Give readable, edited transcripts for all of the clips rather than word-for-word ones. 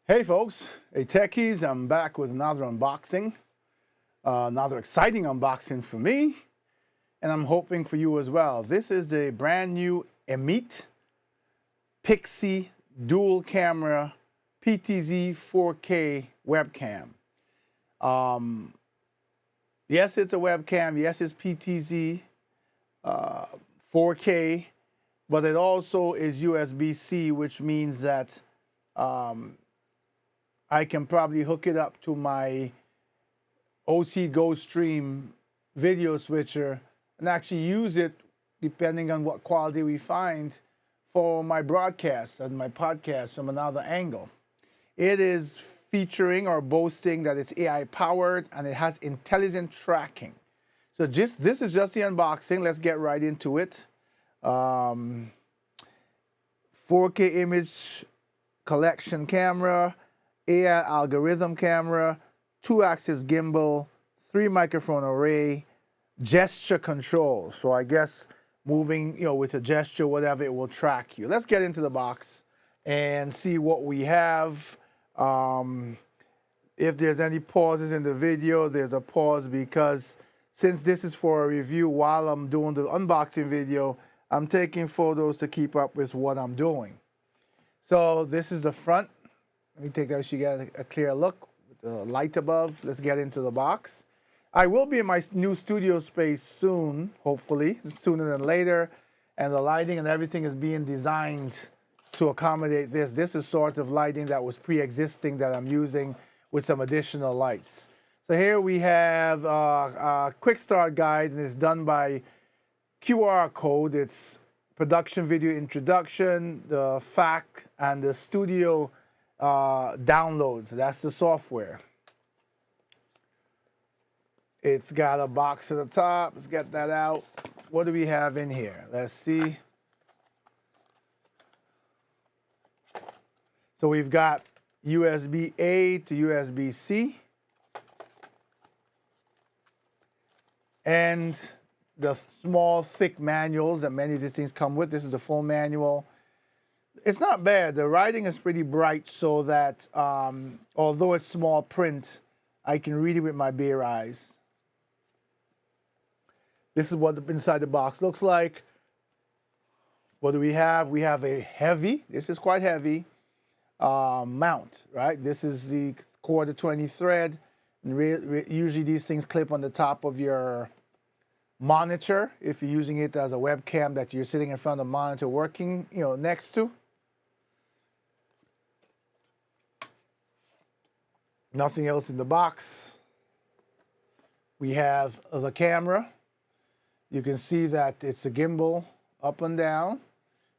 Hey folks, hey techies, I'm back with another unboxing, another exciting unboxing for me, and I'm hoping for you as well. This is the brand new EMEET PIXY dual camera PTZ 4K webcam. Yes, it's a webcam, yes, it's PTZ 4K, but it also is USB-C, which means that I can probably hook it up to my OC Go Stream video switcher and actually use it, depending on what quality we find, for my broadcasts and my podcasts from another angle. It is featuring or boasting that it's AI powered and it has intelligent tracking. So this is just the unboxing. Let's get right into it. 4K image collection camera, AI algorithm camera, 2-axis gimbal, 3 microphone array, gesture control. So I guess moving, with a gesture, whatever, it will track you. Let's get into the box and see what we have. If there's any pauses in the video, there's a pause because since this is for a review while I'm doing the unboxing video, I'm taking photos to keep up with what I'm doing. So this is the front. Let me take that so you get a clear look with the light above. Let's get into the box. I will be in my new studio space soon, hopefully, sooner than later. And the lighting and everything is being designed to accommodate this. This is sort of lighting that was pre-existing that I'm using with some additional lights. So here we have a quick start guide, and it's done by QR code. It's production video introduction, the FAQ, and the studio downloads. That's the software. It's got a box at the top. Let's get that out. What do we have in here? Let's see. So we've got USB-A to USB-C. And the small, thick manuals that many of these things come with. This is the full manual. It's not bad. The writing is pretty bright so that although it's small print, I can read it with my bare eyes. This is what the inside the box looks like. What do we have? We have a heavy, this is quite heavy, mount, right? This is the 1/4 thread. And usually these things clip on the top of your monitor if you're using it as a webcam that you're sitting in front of the monitor working, next to. Nothing else in the box. We have the camera. You can see that it's a gimbal up and down.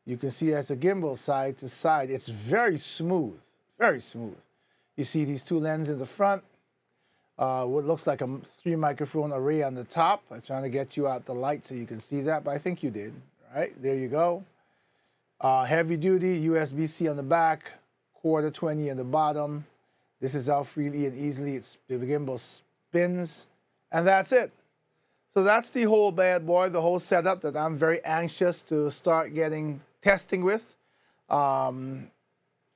You can see it's a gimbal side to side. It's very smooth, very smooth. You see these 2 lenses in the front. What looks like a 3 microphone array on the top. I'm trying to get you out the light so you can see that, but I think you did. Right, there you go. Heavy duty, USB-C on the back, 1/4 on the bottom. This is how freely and easily the gimbal spins, and that's it. So that's the whole bad boy, the whole setup that I'm very anxious to start testing with. The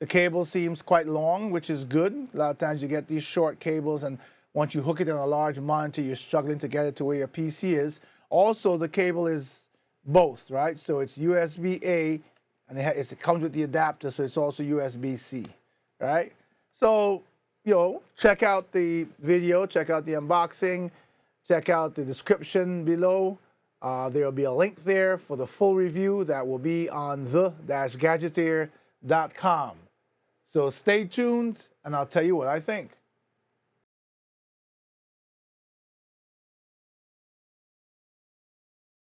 cable seems quite long, which is good. A lot of times you get these short cables, and once you hook it on a large monitor, you're struggling to get it to where your PC is. Also, the cable is both, right? So it's USB-A, and it comes with the adapter, so it's also USB-C, right? So, check out the video, check out the unboxing, check out the description below. There will be a link there for the full review that will be on the-gadgeteer.com. So stay tuned, and I'll tell you what I think.